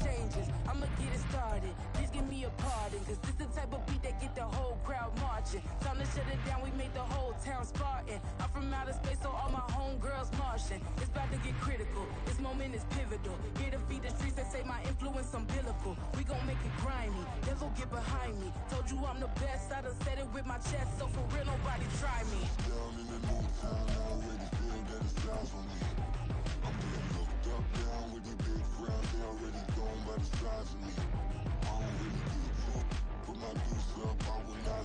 changes. I'ma get it started. Please give me a pardon, cause this the type of beat that get the whole crowd marching. Time to shut it down, we made the whole town Spartan. I'm from outer space, so all my homegirls Martian. It's about to get critical, this moment is pivotal. Here to feed the streets that say my influence umbilical. We gon' make it grimy, devil get behind me. Told you I'm the best, I done said it with my chest. So for real, nobody try me. Down in the new town, I already feel that it's time for me. I'm being looked up, down with the big frown. They already gone by the size of me. I don't really give a fuck. Put my deuce up, I will not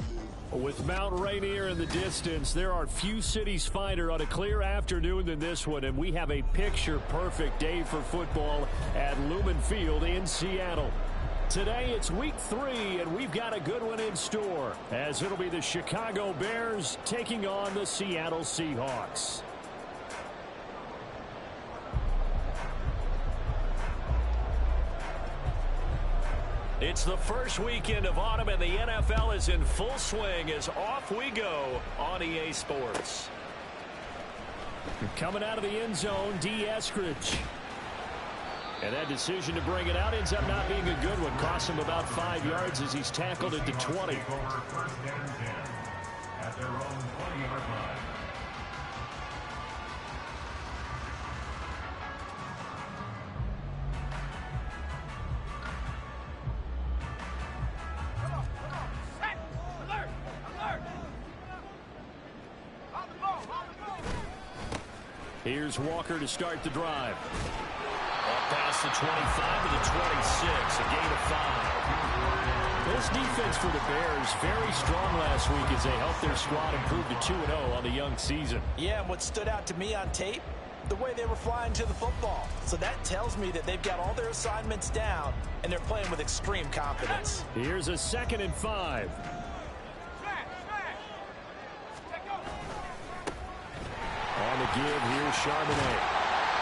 live. With Mount Rainier in the distance, there are few cities finer on a clear afternoon than this one, and we have a picture-perfect day for football at Lumen Field in Seattle. Today, it's week 3, and we've got a good one in store, as it'll be the Chicago Bears taking on the Seattle Seahawks. It's the first weekend of autumn, and the NFL is in full swing as off we go on EA Sports. Coming out of the end zone, D. Eskridge. And that decision to bring it out ends up not being a good one. Cost him about 5 yards as he's tackled at the 20. At their own 20-yard line. Here's Walker to start the drive. Up past the 25 to the 26, a gain of 5. This defense for the Bears, very strong last week as they helped their squad improve to 2-0 on the young season. Yeah, and what stood out to me on tape, the way they were flying to the football. So that tells me that they've got all their assignments down, and they're playing with extreme confidence. Here's a 2nd and 5. On the give, here's Charbonnet.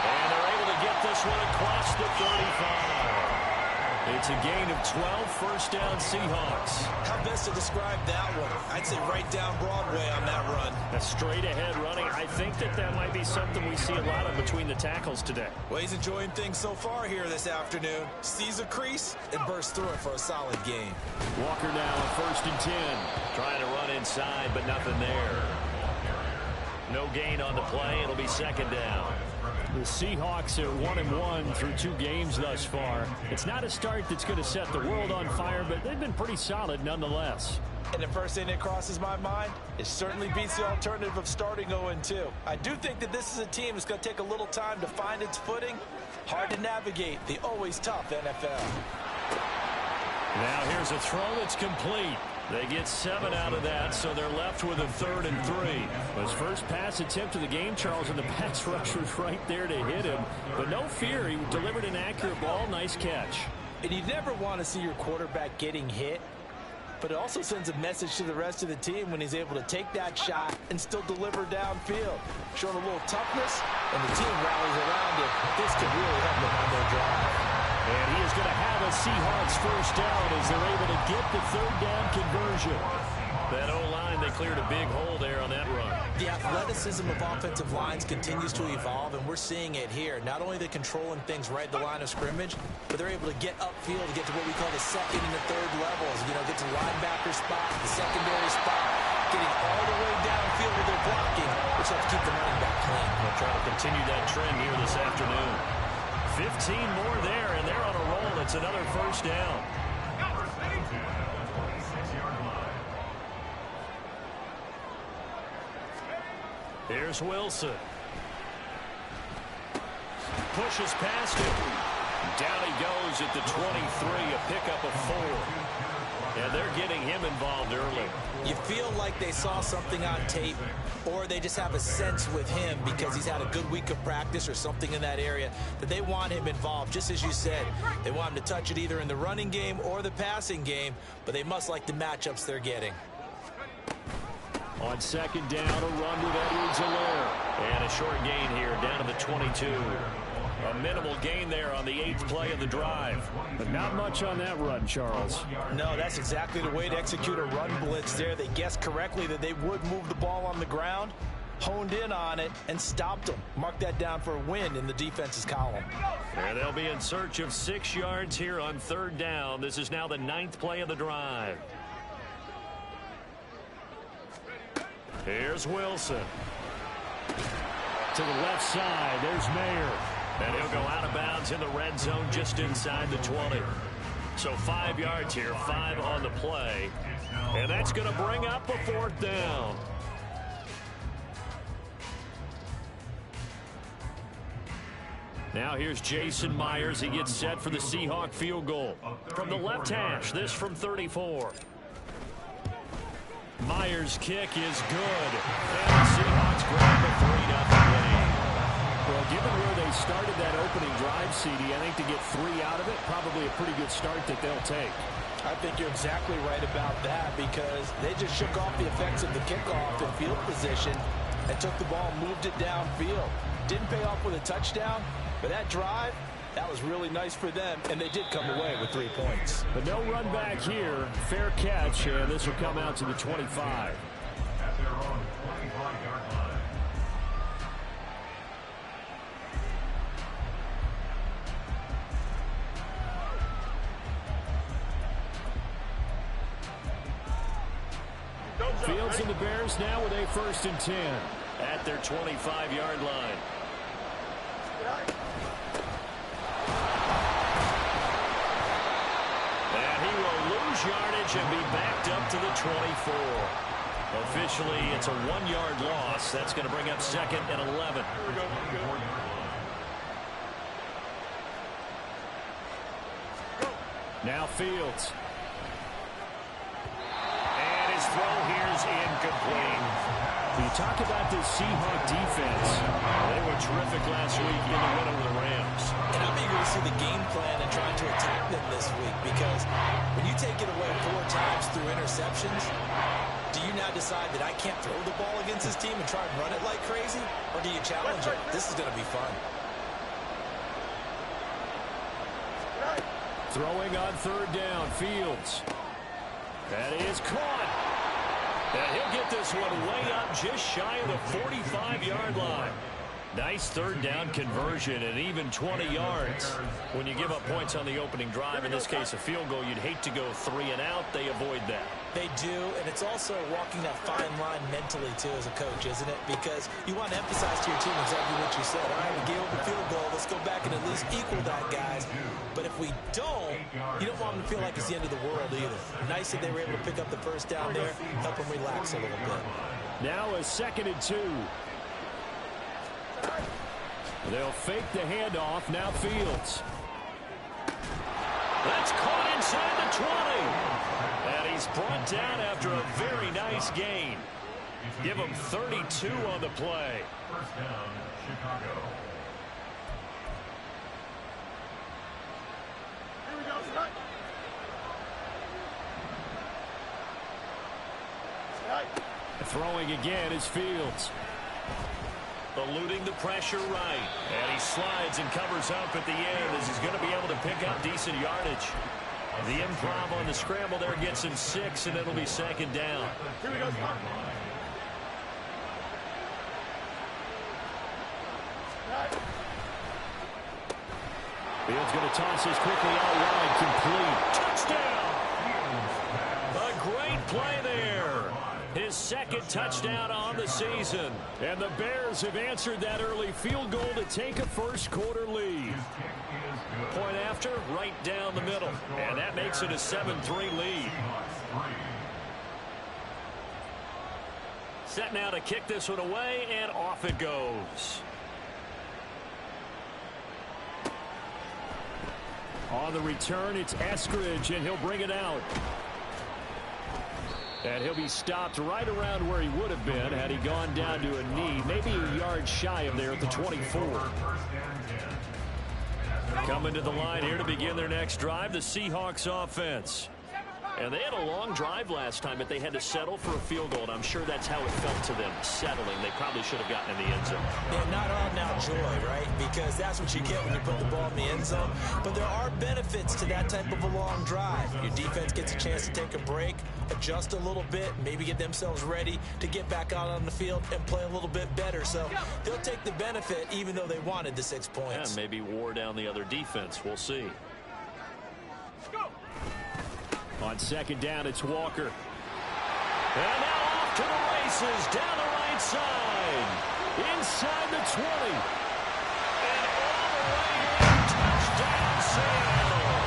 And they're able to get this one across the 35. It's a gain of 12, first down Seahawks. How best to describe that one? I'd say right down Broadway on that run. A straight ahead running. I think that might be something we see a lot of between the tackles today. Well, he's enjoying things so far here this afternoon. Sees a crease and bursts through it for a solid gain. Walker now on 1st and 10. Trying to run inside, but nothing there. No gain on the play. It'll be 2nd down. The Seahawks are 1-1 through 2 games thus far. It's not a start that's going to set the world on fire, but they've been pretty solid nonetheless. And the first thing that crosses my mind, it certainly beats the alternative of starting 0-2. I do think that this is a team that's going to take a little time to find its footing. Hard to navigate the always tough NFL. Now here's a throw that's complete. They get 7 out of that, so they're left with a 3rd and 3. His first pass attempt of the game, Charles, and the pass rusher was right there to hit him. But no fear, he delivered an accurate ball. Nice catch. And you never want to see your quarterback getting hit, but it also sends a message to the rest of the team when he's able to take that shot and still deliver downfield. Showing a little toughness, and the team rallies around it. This could really help them on their drive. And he is going to have a Seahawks first down as they're able to get the 3rd down conversion. That O-line, they cleared a big hole there on that run. The athleticism of offensive lines continues to evolve, and we're seeing it here. Not only they're controlling things right at the line of scrimmage, but they're able to get upfield to get to what we call the 2nd and the 3rd levels. You know, get to the linebacker spot, the secondary spot, getting all the way downfield with their blocking, which helps keep the running back clean. They'll try to continue that trend here this afternoon. 15 more there, and they're on a roll. It's another first down. Here's Wilson. Pushes past him. Down he goes at the 23, a pickup of 4. And they're getting him involved early. You feel like they saw something on tape, or they just have a sense with him because he's had a good week of practice or something in that area that they want him involved. Just as you said, they want him to touch it either in the running game or the passing game, but they must like the matchups they're getting. On 2nd down, a run with Edwards-Helaire. And a short gain here down to the 22. A minimal gain there on the 8th play of the drive. But not much on that run, Charles. No, that's exactly the way to execute a run blitz there. They guessed correctly that they would move the ball on the ground. honed in on it and stopped them. Mark that down for a win in the defense's column. And they'll be in search of 6 yards here on 3rd down. This is now the 9th play of the drive. Here's Wilson. To the left side, there's Mayer. And he'll go out of bounds in the red zone just inside the 20. So 5 yards here, 5 on the play. And that's going to bring up a 4th down. Now here's Jason Myers. He gets set for the Seahawk field goal. From the left hash, this from 34. Myers' kick is good. And the Seahawks grab a 3-0 lead. Well, given where they started that opening drive, CD, I think to get 3 out of it, probably a pretty good start that they'll take. I think you're exactly right about that because they just shook off the effects of the kickoff and field position and took the ball and moved it downfield. Didn't pay off with a touchdown, but that drive, that was really nice for them, and they did come away with 3 points. But no run back here. Fair catch, and this will come out to the 25. At their own 25-yard line. Fields and the Bears now with a 1st and 10 at their 25-yard line. And he will lose yardage and be backed up to the 24. Officially, it's a 1-yard loss. That's going to bring up 2nd and 11. Now Fields. His throw here is incomplete. You talk about this Seahawk defense. They were terrific last week in the win over the Rams. And I'm eager to see the game plan and trying to attack them this week because when you take it away 4 times through interceptions, do you now decide that I can't throw the ball against this team and try and run it like crazy? Or do you challenge it? This is going to be fun. Throwing on 3rd down, Fields. That is caught. And he'll get this one way up just shy of the 45-yard line. Nice 3rd down conversion and even 20 yards. When you give up points on the opening drive, in this case a field goal, you'd hate to go 3 and out. They avoid that. They do, and it's also walking that fine line mentally, too, as a coach, isn't it? Because you want to emphasize to your team exactly what you said. All right, we gave up a field goal. Let's go back and at least equal that, guys. But if we don't, you don't want them to feel like it's the end of the world either. Nice that they were able to pick up the 1st down there, help them relax a little bit. Now a 2nd and 2. They'll fake the handoff. Now Fields. That's caught inside the 20. And he's brought down after a very nice gain. Give him 32 on the play. 1st down, Chicago. Here we go, Scott. Throwing again is Fields. Eluding the pressure right. And he slides and covers up at the end as he's going to be able to pick up decent yardage. The improv on the scramble there gets him 6, and it'll be 2nd down. Here we go, Scott. Fields going to toss this quickly out wide, complete. Touchdown! A great play there. His 2nd touchdown on the season. And the Bears have answered that early field goal to take a 1st quarter lead. Point after, right down the middle. And that makes it a 7-3 lead. Set now to kick this one away, and off it goes. On the return, it's Eskridge, and he'll bring it out. And he'll be stopped right around where he would have been had he gone down to a knee, maybe a yard shy of there at the 24. Coming to the line here to begin their next drive, the Seahawks offense. And they had a long drive last time, but they had to settle for a field goal, and I'm sure that's how it felt to them, settling. They probably should have gotten in the end zone. Yeah, not all now joy, right? Because that's what you get when you put the ball in the end zone. But there are benefits to that type of a long drive. Your defense gets a chance to take a break, adjust a little bit, maybe get themselves ready to get back out on the field and play a little bit better. So they'll take the benefit even though they wanted the 6 points. Yeah, maybe wore down the other defense. We'll see. On second down, it's Walker. And now off to the races, down the right side. Inside the 20. And all the way in, touchdown Seattle.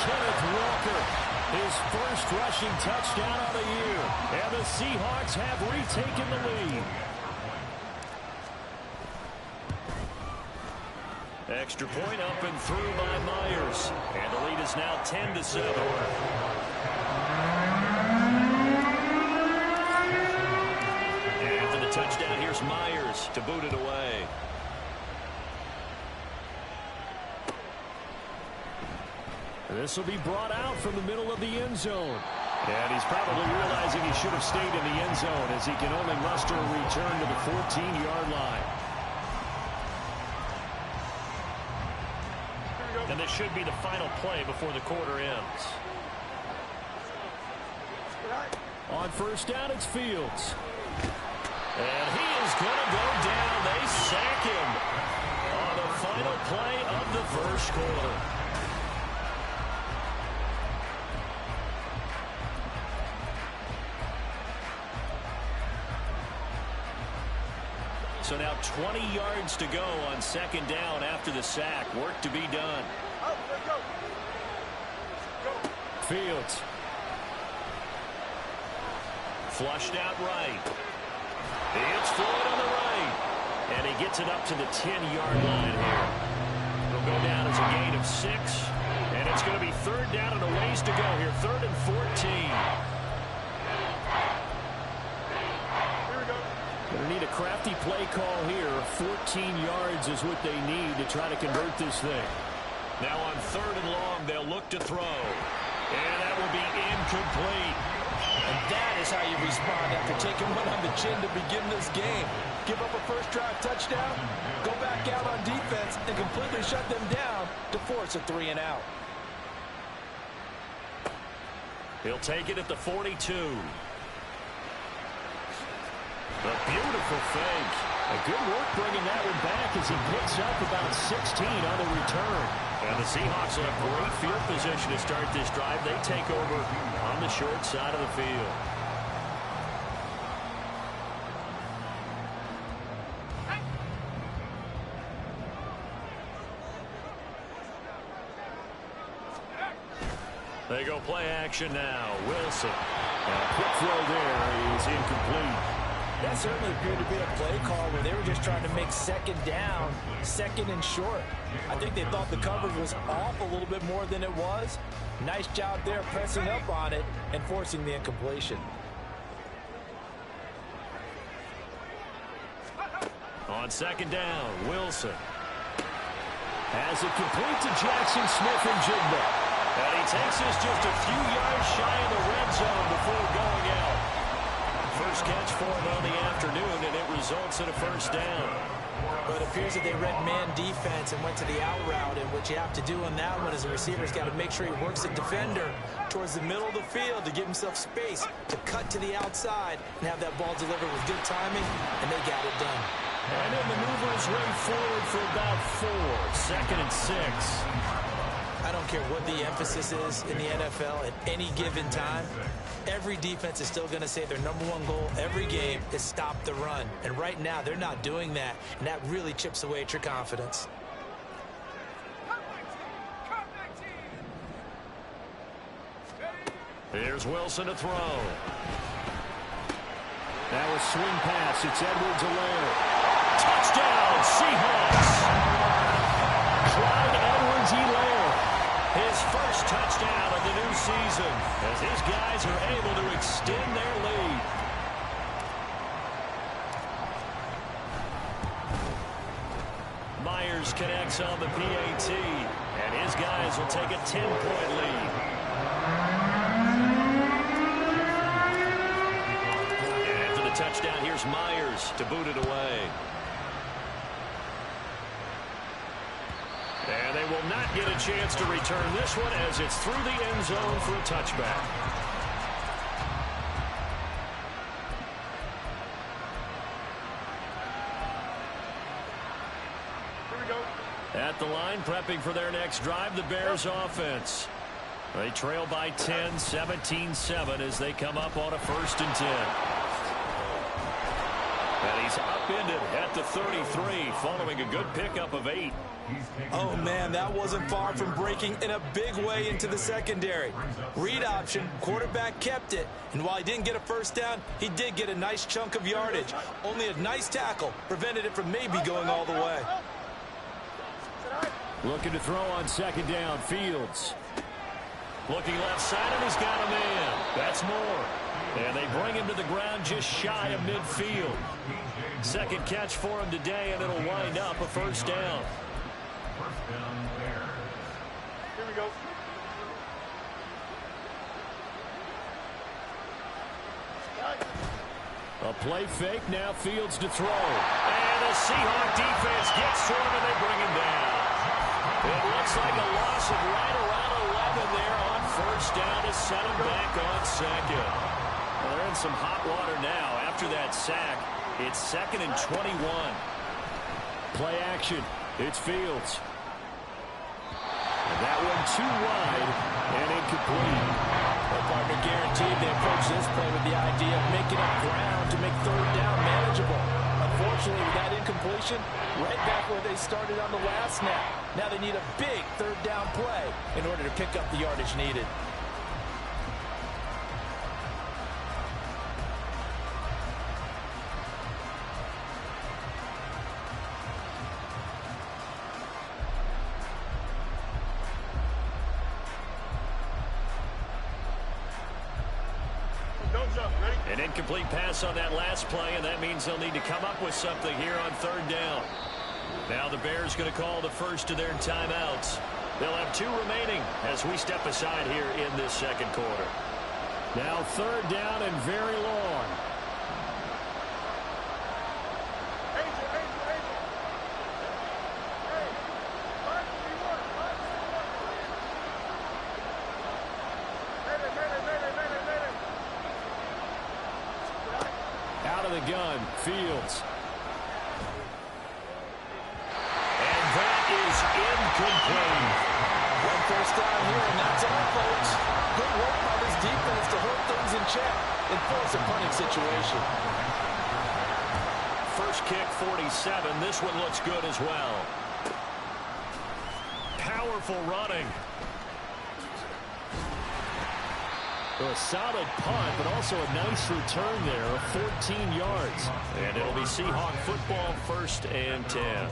Kenneth Walker, his first rushing touchdown of the year. And the Seahawks have retaken the lead. Extra point up and through by Myers. And the lead is now 10-7. And for the touchdown, here's Myers to boot it away. This will be brought out from the middle of the end zone. And he's probably realizing he should have stayed in the end zone as he can only muster a return to the 14-yard line. And this should be the final play before the quarter ends. On first down, it's Fields. And he is going to go down. They sack him on the final play of the first quarter. So now 20 yards to go on second down after the sack. Work to be done. Fields. Flushed out right. It's Floyd on the right. And he gets it up to the 10-yard line here. It'll go down as a gain of 6. And it's going to be third down and a ways to go here. 3rd and 14. Going to need a crafty play call here. 14 yards is what they need to try to convert this thing. Now on 3rd and long, they'll look to throw. And that will be incomplete. And that is how you respond after taking one on the chin to begin this game. Give up a first drive touchdown, go back out on defense, and completely shut them down to force a 3 and out. He'll take it at the 42. A beautiful fake. A good work bringing that one back as he picks up about 16 on the return. And the Seahawks will have great field position to start this drive. They take over on the short side of the field. They go play action now. Wilson. And a quick throw there is incomplete. That certainly appeared to be a play call where they were just trying to make second down, second and short. I think they thought the coverage was off a little bit more than it was. Nice job there pressing up on it and forcing the incompletion. On second down, Wilson has it complete to Jackson Smith-Njigba. And he takes us just a few yards shy of the red zone before going out. First catch for him on the afternoon, and it results in a first down. But it appears that they read man defense and went to the out route, and what you have to do on that one is the receiver's got to make sure he works the defender towards the middle of the field to give himself space to cut to the outside and have that ball delivered with good timing, and they got it done. And he'll maneuver his way forward for about 4. 2nd and 6. I don't care what the emphasis is in the NFL at any given time. Every defense is still going to say their #1 goal every game is stop the run. And right now, they're not doing that. And that really chips away at your confidence. Here's Wilson to throw. Now a swing pass. It's Edwards-Helaire. Touchdown, Seahawks. Clyde Edwards-Helaire. His first touchdown of the new season as his guys are able to extend their lead. Myers connects on the PAT, and his guys will take a 10-point lead. touchdown. Here's Myers to boot it away. And they will not get a chance to return this one as it's through the end zone for a touchback. Here we go. At the line, prepping for their next drive, the Bears offense. They trail by 10, 17-7 as they come up on a 1st and 10. And he's upended at the 33 following a good pickup of 8. Oh, man, that wasn't far from breaking in a big way into the secondary. Read option, quarterback kept it, and while he didn't get a first down, he did get a nice chunk of yardage. Only a nice tackle prevented it from maybe going all the way. Looking to throw on 2nd down, Fields. Looking left side, and he's got a man. That's Moore. And they bring him to the ground just shy of midfield. 2nd catch for him today, and it'll wind up a 1st down. Here we go. A play fake, now Fields to throw. And the Seahawks defense gets to him, and they bring him down. It looks like a loss of right around 11 there on 1st down to set him back on 2nd. Well, they're in some hot water now. After that sack, it's 2nd and 21. Play action. It's Fields. And that one too wide and incomplete. Well, partner, guaranteed they approach this play with the idea of making up ground to make 3rd down manageable. Unfortunately, with that incompletion, right back where they started on the last snap. Now they need a big 3rd down play in order to pick up the yardage needed. Don't jump. Ready? An incomplete pass on that last play, and that means they'll need to come up with something here on 3rd down. Now the Bears going to call the first of their timeouts. They'll have 2 remaining as we step aside here in this 2nd quarter. Now 3rd down and very long. Angel. Hey, find what you want. Man. Out of the gun, Fields. Incomplete. 1 first down here, and that's all, folks. Good work by this defense to hold things in check and force a punting situation. First kick, 47. This one looks good as well. Powerful running. A solid punt, but also a nice return there of 14 yards. And it'll be Seahawk football, 1st and 10.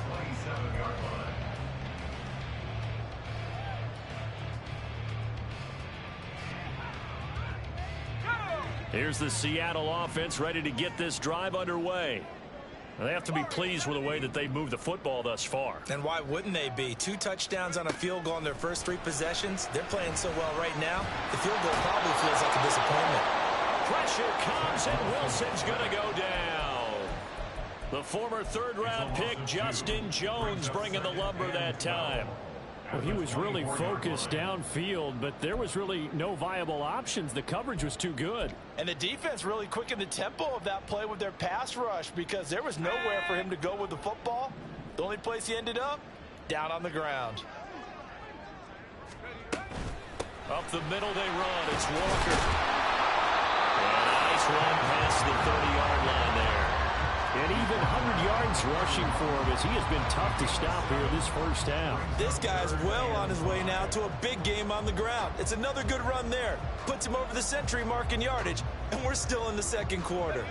Here's the Seattle offense ready to get this drive underway. They have to be pleased with the way that they've moved the football thus far. And why wouldn't they be? 2 touchdowns on a field goal in their first 3 possessions. They're playing so well right now, the field goal probably feels like a disappointment. Pressure comes, and Wilson's going to go down. The former 3rd-round pick, Justin Jones, bringing the lumber that time. Well, he was really focused downfield, but there was really no viable options. The coverage was too good. And the defense really quickened the tempo of that play with their pass rush because there was nowhere for him to go with the football. The only place he ended up, down on the ground. Up the middle they run. It's Walker. And a nice run past the 30-yard line there. And even 100 yards rushing for him as he has been tough to stop here this first half. This guy's well on his way now to a big game on the ground. It's another good run there. Puts him over the century mark in yardage, and we're still in the 2nd quarter.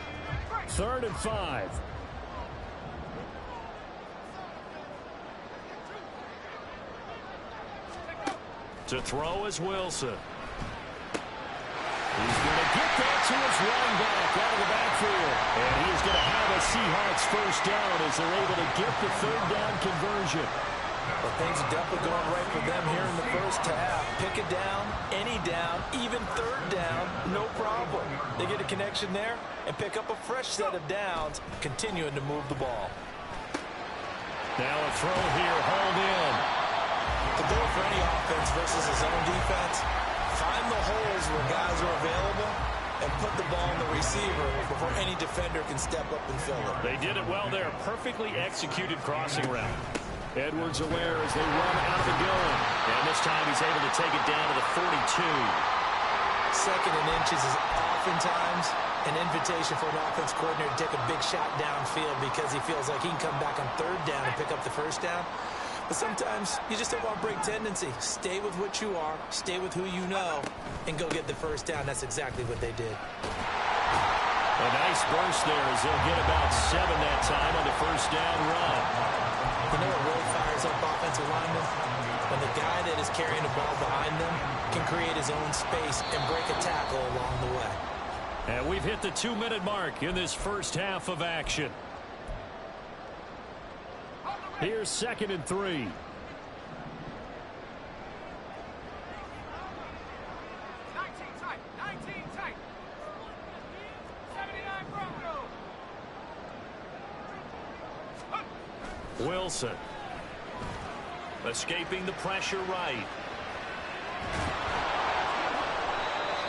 3rd and 5. To throw is Wilson. He's going to get that to his running back out of the backfield. And he is going to have a Seahawks 1st down as they're able to get the 3rd down conversion. Well, things are definitely going right for them here in the first half. Pick a down, any down, even third down, no problem. They get a connection there and pick up a fresh set of downs, continuing to move the ball. Now a throw here, hauled in. The goal for any offense versus a zone defense, find the holes where guys are available and put the ball on the receiver before any defender can step up and fill it. They did it well there. Perfectly executed crossing route. Edwards-Helaire as they run out of the gun. And this time he's able to take it down to the 42. Second and inches is oftentimes an invitation for an offense coordinator to take a big shot downfield because he feels like he can come back on third down and pick up the first down. But sometimes you just don't want to break tendency. Stay with what you are, stay with who you know, and go get the first down. That's exactly what they did. A nice burst there as they'll get about 7 that time on the first down run. You know what really fires up offensive linemen? When the guy that is carrying the ball behind them can create his own space and break a tackle along the way. And we've hit the 2-minute mark in this first half of action. Here's 2nd and 3. 19 tight. 79 Bronco. Wilson. Escaping the pressure right.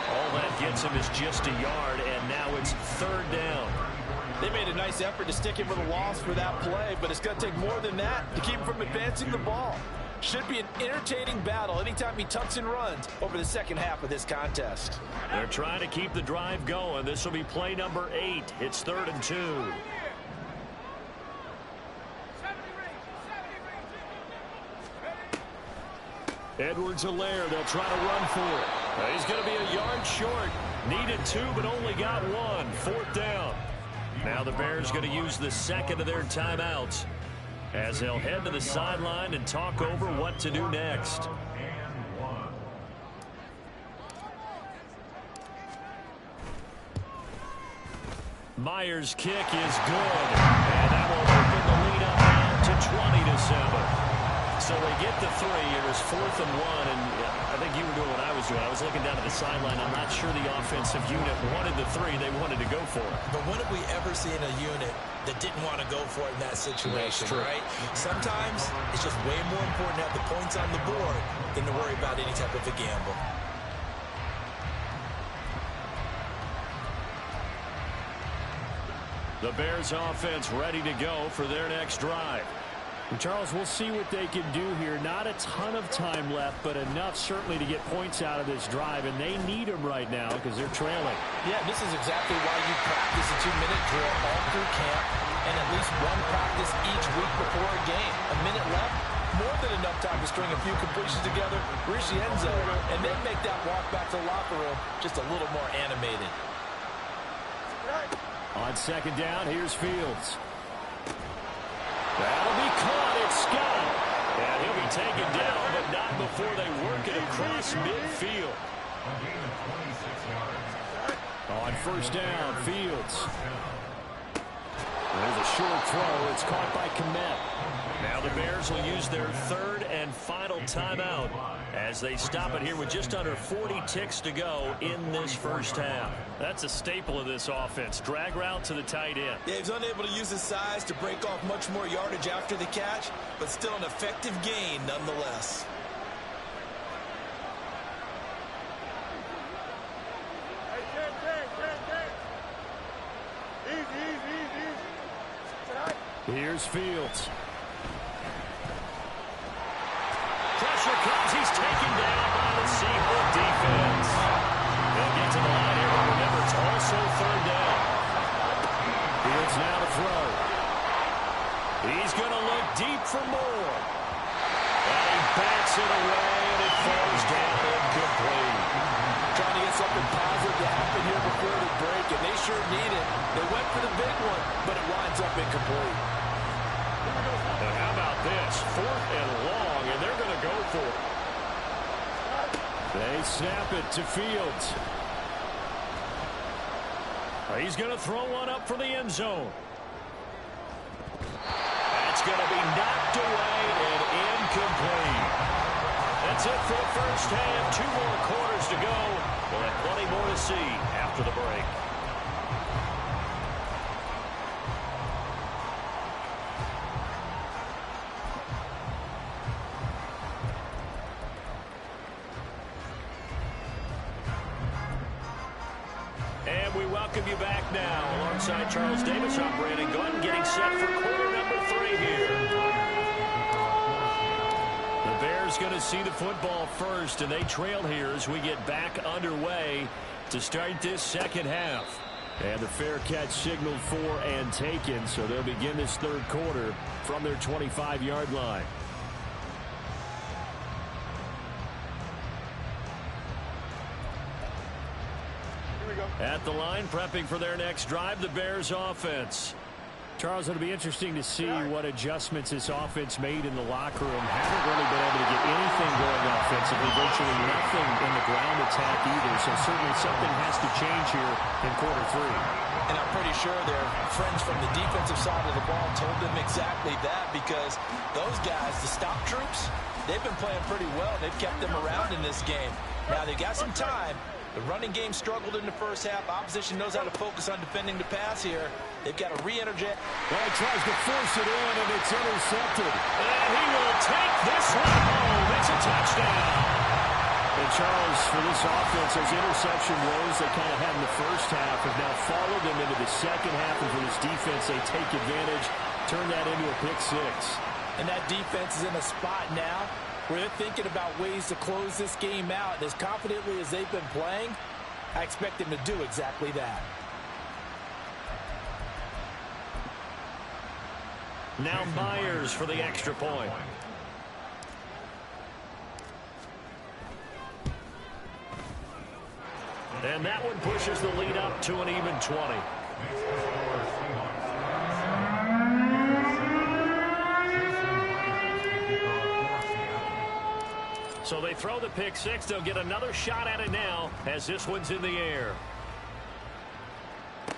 All that gets him is just a yard, and now it's 3rd down. They made a nice effort to stick him with a loss for that play, but it's going to take more than that to keep him from advancing the ball. Should be an entertaining battle anytime he tucks and runs over the second half of this contest. They're trying to keep the drive going. This will be play number 8. It's 3rd and 2. Edwards-Helaire, they'll try to run for it. He's going to be a yard short. Needed 2, but only got 1. 4th down. Now the Bears going to use the second of their timeouts as they'll head to the sideline and talk over what to do next. Myers' kick is good, and that will open the lead up now to 20-7. So they get the 3. It was 4th and 1, and I think you were doing what I was doing. I was looking down at the sideline. I'm not sure the offensive unit wanted the 3. They wanted to go for it. But when have we ever seen a unit that didn't want to go for it in that situation, right? Sometimes it's just way more important to have the points on the board than to worry about any type of a gamble. The Bears offense ready to go for their next drive. And Charles, we'll see what they can do here. Not a ton of time left, but enough certainly to get points out of this drive, and they need them right now because they're trailing. Yeah, this is exactly why you practice a 2-minute drill all through camp and at least one practice each week before a game. A minute left, more than enough time to string a few completions together, reach the end zone, and then make that walk back to the locker room just a little more animated. On 2nd down, here's Fields. That'll be caught. It's Scott. And he'll be taken down, but not before they work it across midfield. On 1st down, Fields. There's a short throw. It's caught by Kmet. Now the Bears will use their 3rd and final timeout as they stop it here with just under 40 ticks to go in this first half. That's a staple of this offense. Drag route to the tight end. Yeah, he's unable to use his size to break off much more yardage after the catch, but still an effective gain nonetheless. Here's Fields. Pressure comes. He's taken down by the Seahawks defense. They'll get to the line here, but remember, it's also 3rd down. Fields now to throw. He's going to look deep for more. And he bats it away, and it falls down incomplete. Trying to get something positive to happen here before the break, and they sure need it. They went for the big one, but it winds up incomplete. And how about this? 4th and long, and they're going to go for it. They snap it to Fields. He's going to throw one up for the end zone. That's going to be knocked away and complete. That's it for the first half. 2 more quarters to go. We'll have plenty more to see after the break. And we welcome you back now. Alongside Charles Davis, I'm Brandon Gunn, getting set for quarter number 3 here. The Bears going to see the football first, and they trail here as we get back underway to start this second half. And the fair catch signaled for and taken, so they'll begin this third quarter from their 25-yard line. At the line, prepping for their next drive, the Bears offense. Charles, it'll be interesting to see what adjustments this offense made in the locker room. Haven't really been able to get anything going offensively, virtually nothing in the ground attack either, so certainly something has to change here in quarter 3. And I'm pretty sure their friends from the defensive side of the ball told them exactly that, because those guys, the stop troops, they've been playing pretty well. They've kept them around in this game. Now, they got some time. The running game struggled in the first half. Opposition knows how to focus on defending the pass here. They've got to re-energize. Well, he tries to force it in, and it's intercepted. And he will take this one home. It's a touchdown. And Charles, for this offense, those interception woes they kind of had in the first half have now followed them into the second half. And for this defense, they take advantage, turn that into a pick 6. And that defense is in a spot now where they're thinking about ways to close this game out. And as confidently as they've been playing, I expect them to do exactly that. Now Myers for the extra point. And that one pushes the lead up to an even 20. So they throw the pick 6. They'll get another shot at it now as this one's in the air.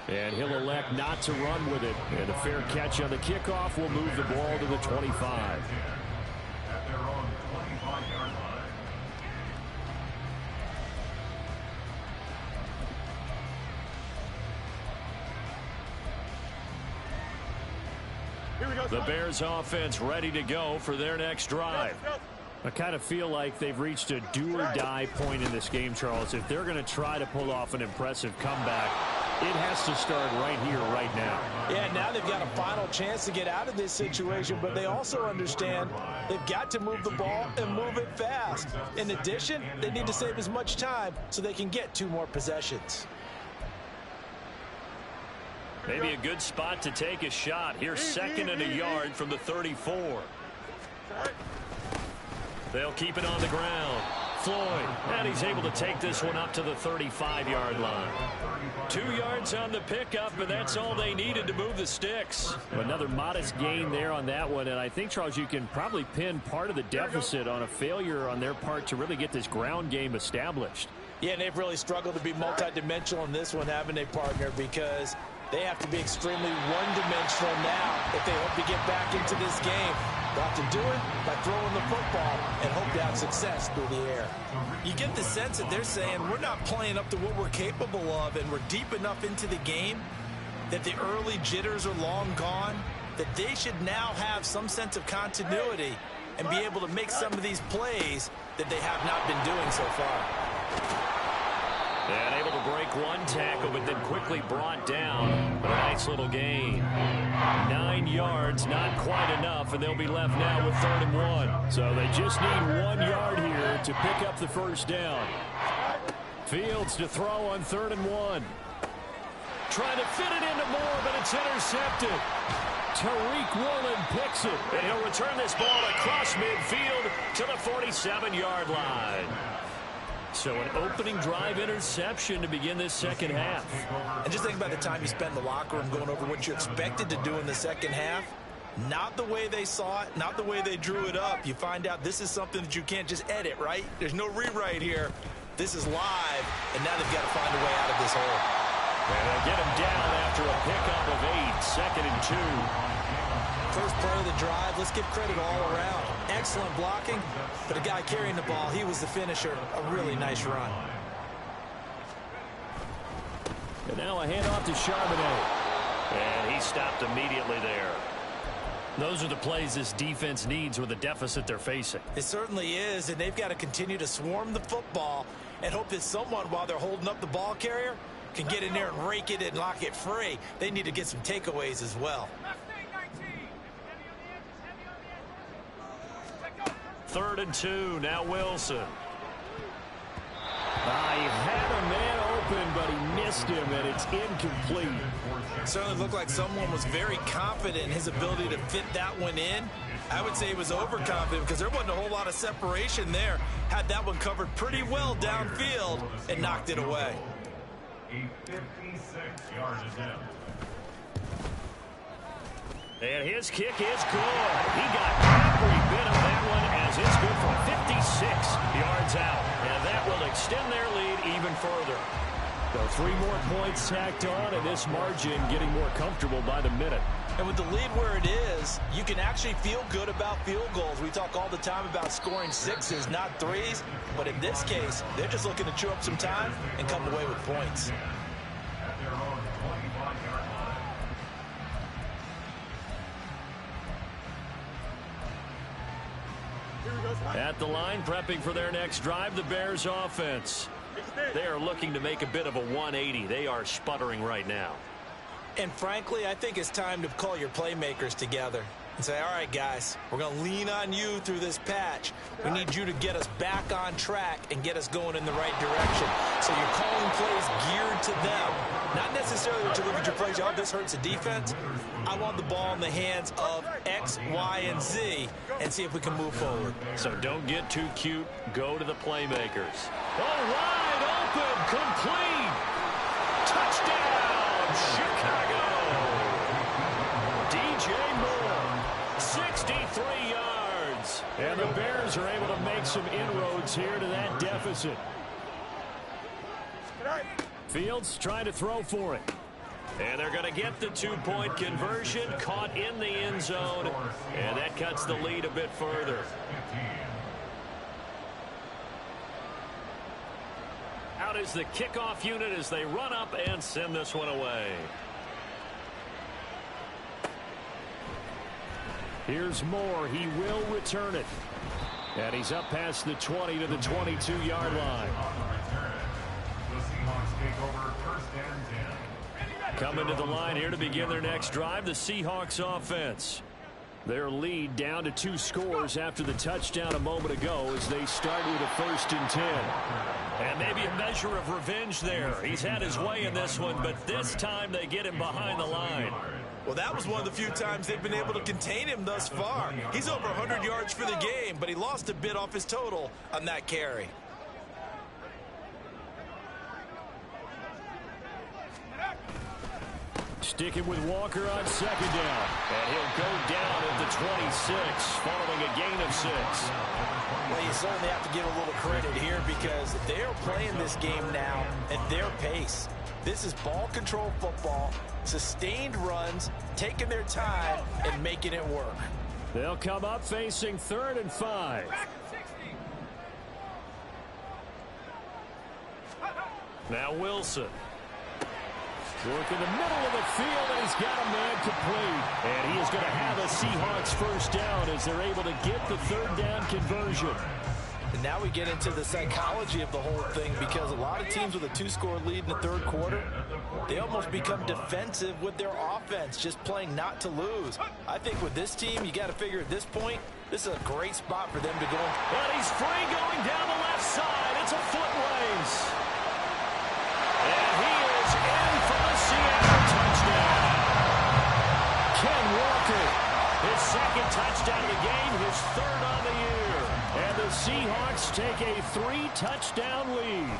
And he'll elect not to run with it. And a fair catch on the kickoff will move the ball to the 25. At their own 25-yard line. Here we go. The Bears offense ready to go for their next drive. Go. I kind of feel like they've reached a do-or-die point in this game, Charles. If they're going to try to pull off an impressive comeback, it has to start right here, right now. Yeah, now they've got a final chance to get out of this situation, but they also understand they've got to move the ball and move it fast. In addition, they need to save as much time so they can get 2 more possessions. Maybe a good spot to take a shot. Here's 2nd and a yard from the 34. They'll keep it on the ground. Floyd, and he's able to take this one up to the 35-yard line. 2 yards on the pickup, and that's all they needed to move the sticks. Another modest gain there on that one, and I think, Charles, you can probably pin part of the deficit on a failure on their part to really get this ground game established. Yeah, and they've really struggled to be multidimensional in this one, haven't they, partner? Because they have to be extremely one-dimensional now if they hope to get back into this game. They'll have to do it by throwing the football and hope to have success through the air. You get the sense that they're saying we're not playing up to what we're capable of, and we're deep enough into the game that the early jitters are long gone, that they should now have some sense of continuity and be able to make some of these plays that they have not been doing so far. And able to break one tackle, but then quickly brought down. But a nice little gain. 9 yards, not quite enough, and they'll be left now with 3rd and 1. So they just need 1 yard here to pick up the first down. Fields to throw on 3rd and 1. Trying to fit it into Moore, but it's intercepted. Tariq Woolen picks it, and he'll return this ball across midfield to the 47-yard line. So an opening drive interception to begin this second half. And just think about the time you spend in the locker room going over what you expected to do in the second half. Not the way they saw it, not the way they drew it up. You find out this is something that you can't just edit, right? There's no rewrite here. This is live, and now they've got to find a way out of this hole. And they'll get him down after a pickup of 8, 2nd and 2. first play of the drive. Let's give credit all around. Excellent blocking, but a guy carrying the ball, he was the finisher. A really nice run. And now a handoff to Charbonnet. And he stopped immediately there. Those are the plays this defense needs with the deficit they're facing. It certainly is, and they've got to continue to swarm the football and hope that someone, while they're holding up the ball carrier, can get in there and rake it and lock it free. They need to get some takeaways as well. 3rd and 2. Now Wilson. He had a man open, but he missed him, and it's incomplete. It certainly looked like someone was very confident in his ability to fit that one in. I would say he was overconfident because there wasn't a whole lot of separation there. Had that one covered pretty well downfield and knocked it away. A 56-yard attempt. And his kick is good. He got every bit of that one as it's good for 56 yards out. And that will extend their lead even further. So 3 more points tacked on, and this margin getting more comfortable by the minute. And with the lead where it is, you can actually feel good about field goals. We talk all the time about scoring 6s, not 3s. But in this case, they're just looking to chew up some time and come away with points. At their own 25-yard line. At the line, prepping for their next drive, the Bears offense. They are looking to make a bit of a 180. They are sputtering right now. And frankly, I think it's time to call your playmakers together and say, all right, guys, we're going to lean on you through this patch. We need you to get us back on track and get us going in the right direction. So you're calling plays geared to them. Not necessarily that you look at your plays, oh, this hurts the defense. I want the ball in the hands of X, Y, and Z and see if we can move forward. So don't get too cute. Go to the playmakers. Oh, wide open, complete. Touchdown, Chicago. DJ Moore, 63 yards. And the Bears are able to make some inroads here to that deficit. Fields trying to throw for it. And they're going to get the 2-point conversion, caught in the end zone, and that cuts the lead a bit further. Out is the kickoff unit as they run up and send this one away. Here's Moore. He will return it. And he's up past the 20 to the 22-yard line. The Seahawks take over 1st and 10. Coming to the line here to begin their next drive, the Seahawks offense. Their lead down to 2 scores after the touchdown a moment ago as they start with a 1st and 10. And maybe a measure of revenge there. He's had his way in this one, but this time they get him behind the line. Well, that was one of the few times they've been able to contain him thus far. He's over 100 yards for the game, but he lost a bit off his total on that carry. Sticking with Walker on 2nd down. And he'll go down at the 26 following a gain of 6. Well, you certainly have to give a little credit here because they're playing this game now at their pace. This is ball control football, sustained runs, taking their time and making it work. They'll come up facing 3rd and 5. Now Wilson. Work in the middle of the field, and he's got a man complete. And he is going to have a Seahawks 1st down as they're able to get the 3rd down conversion. And now we get into the psychology of the whole thing because a lot of teams with a 2-score lead in the 3rd quarter, they almost become defensive with their offense, just playing not to lose. I think with this team, you got to figure at this point, this is a great spot for them to go. And he's free going down the left side. It's a foot race. And he is in for the Seattle touchdown. Ken Walker, his 2nd touchdown of the game, his 3rd on the year. And the Seahawks take a 3-touchdown lead.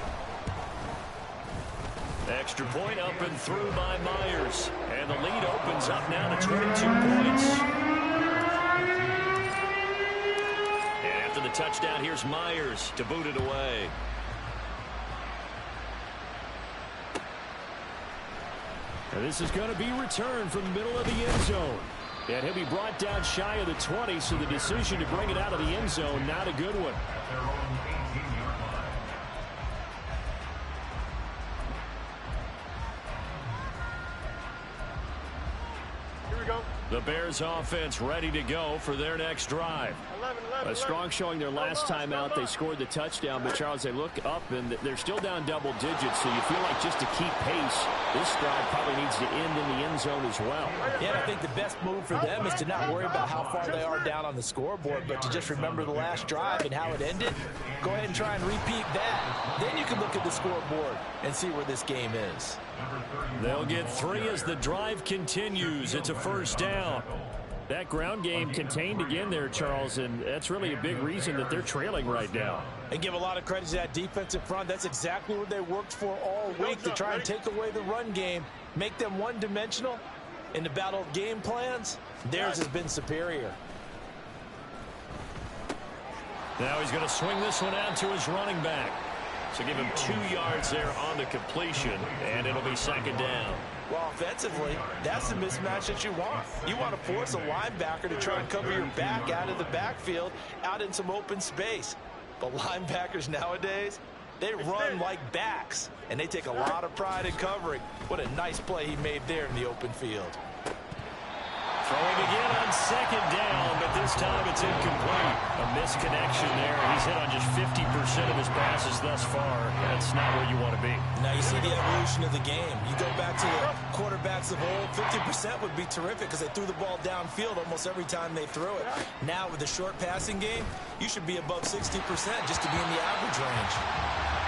Extra point up and through by Myers. And the lead opens up now to 22 points. And after the touchdown, here's Myers to boot it away. And this is going to be returned from the middle of the end zone. And he'll be brought down shy of the 20, so the decision to bring it out of the end zone, not a good one. At their own 18-yard line. Here we go. The Bears offense ready to go for their next drive. 11. A strong showing their last time out. They scored the touchdown, but Charles, they look up and they're still down double digits, so you feel like just to keep pace, this drive probably needs to end in the end zone as well. Yeah, I think the best move for them is to not worry about how far they are down on the scoreboard, but to just remember the last drive and how it ended. Go ahead and try and repeat that. Then you can look at the scoreboard and see where this game is. They'll get 3 as the drive continues. It's a first down. That ground game contained again there, Charles, and that's really a big reason that they're trailing right now. And give a lot of credit to that defensive front. That's exactly what they worked for all week, to try and take away the run game, make them one-dimensional. In the battle of game plans, theirs has been superior. Now he's going to swing this one out to his running back. So give him 2 yards there on the completion, and it'll be second down. Well, offensively, that's the mismatch that you want. You want to force a linebacker to try and cover your back out of the backfield, out in some open space. But linebackers nowadays, they run like backs, and they take a lot of pride in covering. What a nice play he made there in the open field. Throwing again on second down, but this time it's incomplete. A misconnection there. He's hit on just 50% of his passes thus far. That's not where you want to be. Now you see the evolution of the game. You go back to the quarterbacks of old, 50% would be terrific because they threw the ball downfield almost every time they threw it. Now with the short passing game, you should be above 60% just to be in the average range.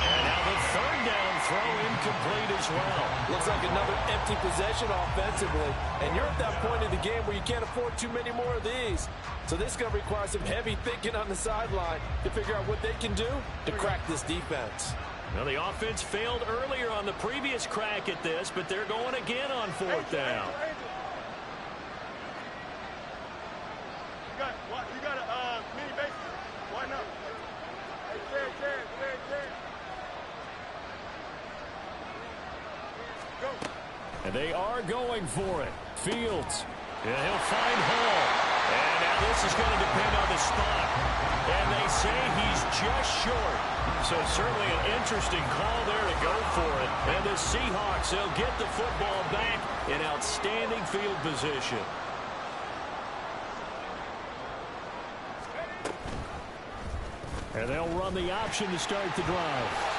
And now the third down throw incomplete as well. Looks like another empty possession offensively. And you're at that point in the game where you can't afford too many more of these. So this is going to require some heavy thinking on the sideline to figure out what they can do to crack this defense. Well, the offense failed earlier on the previous crack at this, but they're going again on fourth down. You got a mini base. Why not? Go. And they are going for it. Fields. And he'll find Hall. And now this is going to depend on the spot. And they say he's just short. So certainly an interesting call there to go for it. And the Seahawks, they'll get the football back in outstanding field position. And they'll run the option to start the drive.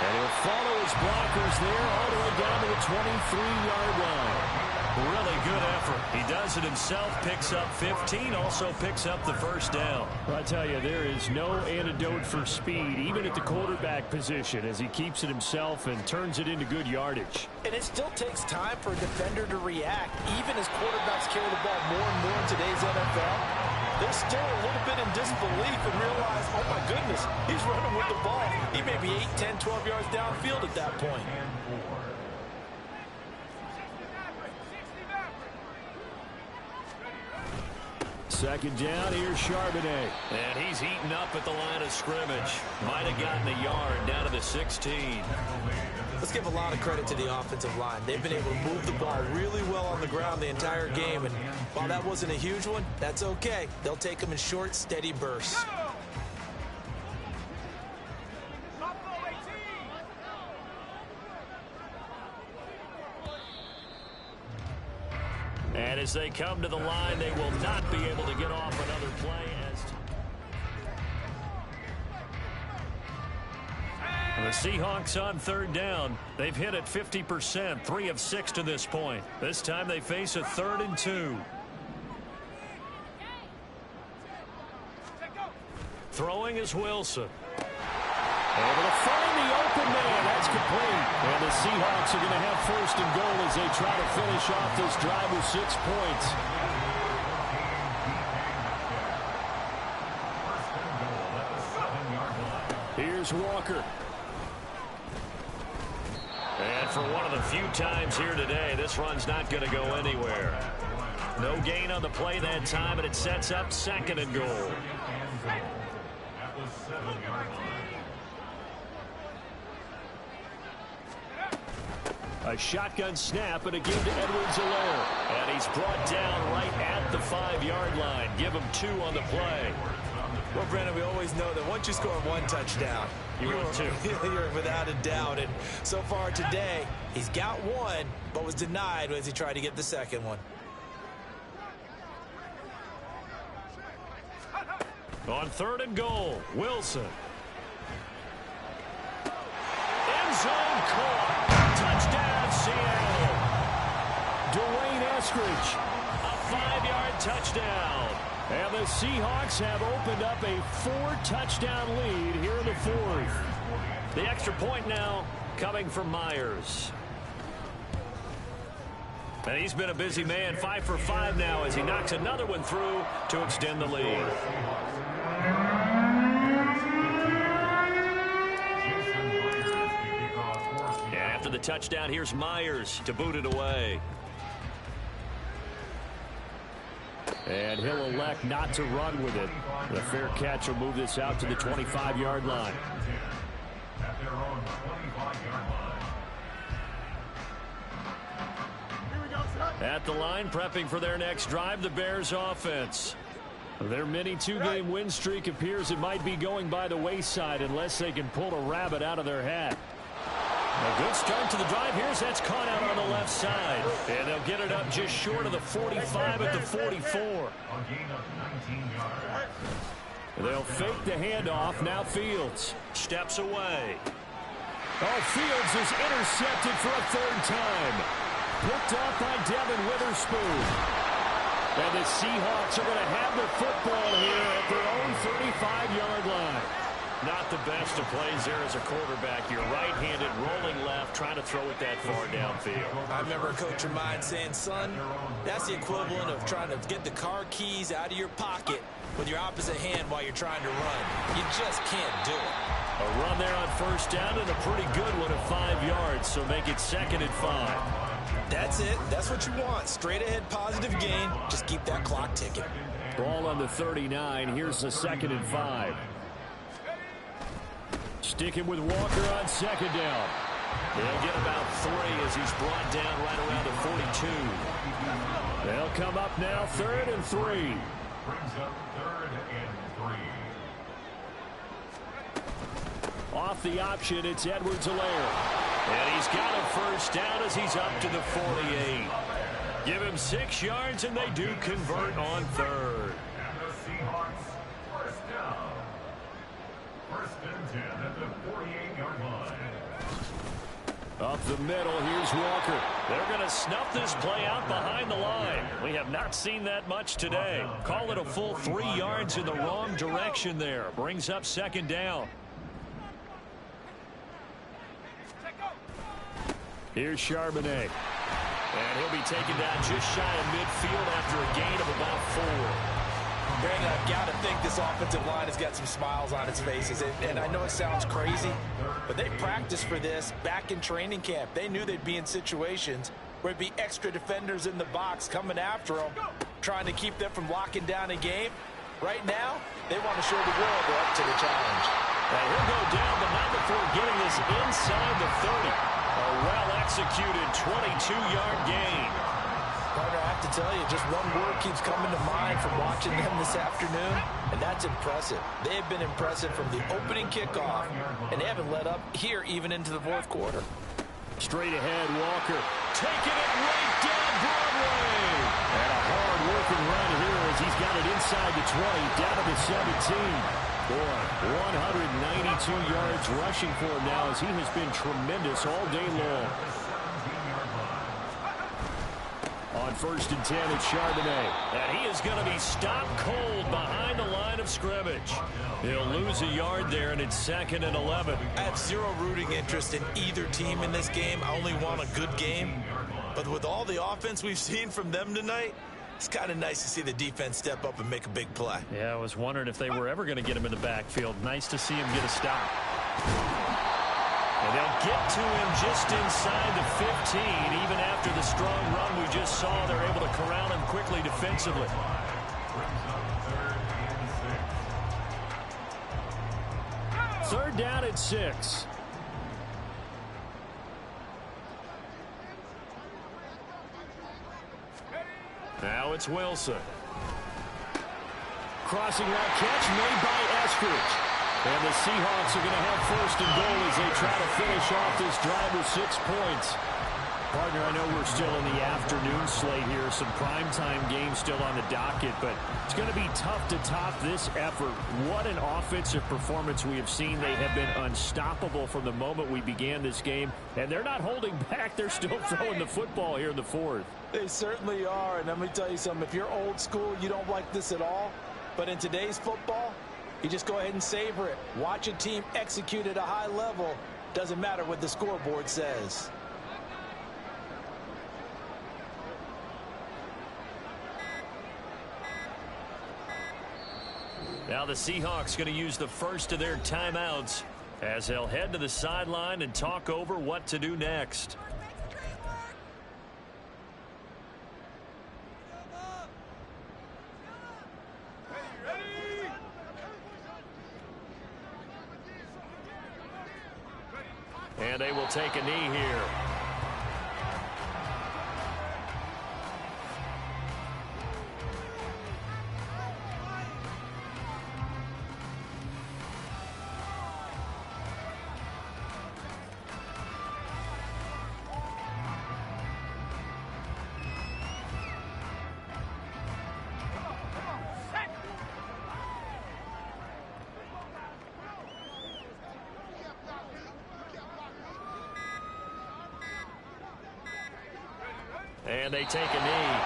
And he'll follow his blockers there all the way down to the 23-yard line. Really good effort. He does it himself, picks up 15, also picks up the first down. Well, I tell you, there is no antidote for speed, even at the quarterback position, as he keeps it himself and turns it into good yardage. And it still takes time for a defender to react, even as quarterbacks carry the ball more and more in today's NFL. They're still a little bit in disbelief and realize, oh my goodness, he's running with the ball. He may be 8, 10, 12 yards downfield at that point. Second down, here's Charbonnet. And he's heating up at the line of scrimmage. Might have gotten a yard down to the 16. Let's give a lot of credit to the offensive line. They've been able to move the ball really well on the ground the entire game. And while that wasn't a huge one, that's okay. They'll take them in short, steady bursts. And as they come to the line, they will not be able to get off another play. The Seahawks on third down. They've hit it 50%, 3 of 6 to this point. This time they face a 3rd and 2. Throwing is Wilson. Able to find the open man. That's complete. And the Seahawks are going to have 1st and goal as they try to finish off this drive with 6 points. Here's Walker. And for one of the few times here today, this run's not going to go anywhere. No gain on the play that time, and it sets up 2nd and goal. A shotgun snap and a give to Edwards-Helaire. And he's brought down right at the 5-yard line. Give him 2 on the play. Well, Brandon, we always know that once you score 1 touchdown, you're without a doubt. And so far today, he's got 1, but was denied as he tried to get the second one. On 3rd and goal, Wilson. End zone caught. Touchdown, Seattle. Dwayne Eskridge, a 5-yard touchdown. And the Seahawks have opened up a 4-touchdown lead here in the 4th. The extra point now coming from Myers. And he's been a busy man, 5 for 5 now as he knocks another one through to extend the lead. After the touchdown, here's Myers to boot it away. And he'll elect not to run with it. The fair catch will move this out to the 25-yard line. At their own 25-yard line. At the line, prepping for their next drive, the Bears offense. Their mini 2-game win streak appears it might be going by the wayside unless they can pull a rabbit out of their hat. A good start to the drive. Here's that's caught out on the left side. And they'll get it up just short of the 45 at the 44. They'll fake the handoff. Now Fields steps away. Oh, Fields is intercepted for a 3rd time. Picked off by Devin Witherspoon. And the Seahawks are going to have the football here at their own 35-yard line. Not the best of plays there as a quarterback. You're right-handed, rolling left, trying to throw it that far downfield. I remember a coach of mine saying, son, that's the equivalent of trying to get the car keys out of your pocket with your opposite hand while you're trying to run. You just can't do it. A run there on 1st down and a pretty good one at 5 yards, so make it 2nd and 5. That's it. That's what you want. Straight ahead, positive gain. Just keep that clock ticking. Ball on the 39. Here's the 2nd and 5. Sticking with Walker on 2nd down. They'll get about 3 as he's brought down right around the 42. They'll come up now 3rd and 3. Brings up 3rd and 3. Off the option, it's Edwards-Helaire. And he's got a 1st down as he's up to the 48. Give him 6 yards, and they do convert on 3rd. And the Seahawks 1st down. 1st and 10 at the 48-yard line. Up the middle, here's Walker. They're going to snuff this play out behind the line. We have not seen that much today. Call it a full 3 yards in the wrong direction there. Brings up 2nd down. Here's Charbonnet. And he'll be taken down just shy of midfield after a gain of about 4. Greg, I've got to think this offensive line has got some smiles on its faces. And I know it sounds crazy, but they practiced for this back in training camp. They knew they'd be in situations where it'd be extra defenders in the box coming after them, trying to keep them from locking down a game. Right now, they want to show the world they're up to the challenge. And he'll go down, but not before getting this inside the 30. A well-executed 22-yard gain. Partner, I have to tell you, just one word keeps coming to mind from watching them this afternoon, and that's impressive. They have been impressive from the opening kickoff, and they haven't let up here even into the 4th quarter. Straight ahead, Walker taking it right down Broadway. And a hard-working run here as he's got it inside the 20, down to the 17. Boy, 192 yards rushing for him now as he has been tremendous all day long. On 1st and 10, it's Charbonnet. And he is going to be stopped cold behind the line of scrimmage. He'll lose a yard there, and it's 2nd and 11. I have zero rooting interest in either team in this game. I only want a good game. But with all the offense we've seen from them tonight, it's kind of nice to see the defense step up and make a big play. Yeah, I was wondering if they were ever going to get him in the backfield. Nice to see him get a stop. And they'll get to him just inside the 15. Even after the strong run we just saw, they're able to corral him quickly defensively. Third down at 6. Now it's Wilson. Crossing route catch made by Eskridge. And the Seahawks are going to have first and goal as they try to finish off this drive with 6 points. Partner, I know we're still in the afternoon slate here. Some primetime games still on the docket, but it's going to be tough to top this effort. What an offensive performance we have seen. They have been unstoppable from the moment we began this game, and they're not holding back. They're still throwing the football here in the fourth. They certainly are, and let me tell you something. If you're old school, you don't like this at all. But in today's football, you just go ahead and savor it. Watch a team execute at a high level. Doesn't matter what the scoreboard says. Now the Seahawks going to use the first of their timeouts as they'll head to the sideline and talk over what to do next. And they will take a knee here. And they take a knee.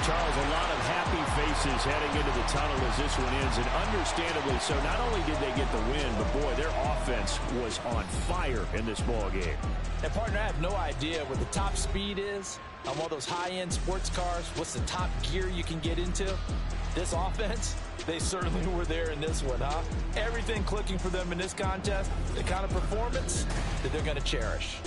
Charles, a lot of happy faces heading into the tunnel as this one ends, and understandably so. Not only did they get the win, but boy, their offense was on fire in this ball game. And partner, I have no idea what the top speed is on one of those high-end sports cars. What's the top gear you can get into? This offense, they certainly were there in this one, huh? Everything clicking for them in this contest, the kind of performance that they're going to cherish.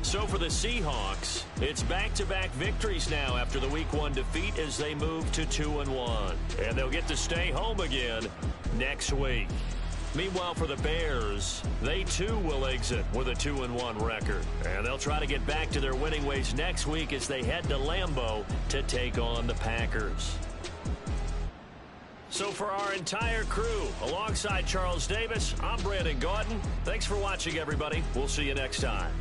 So for the Seahawks, it's back-to-back victories now after the Week 1 defeat as they move to 2-1. And they'll get to stay home again next week. Meanwhile, for the Bears, they too will exit with a 2-1 record. And they'll try to get back to their winning ways next week as they head to Lambeau to take on the Packers. So for our entire crew, alongside Charles Davis, I'm Brandon Gaudin. Thanks for watching, everybody. We'll see you next time.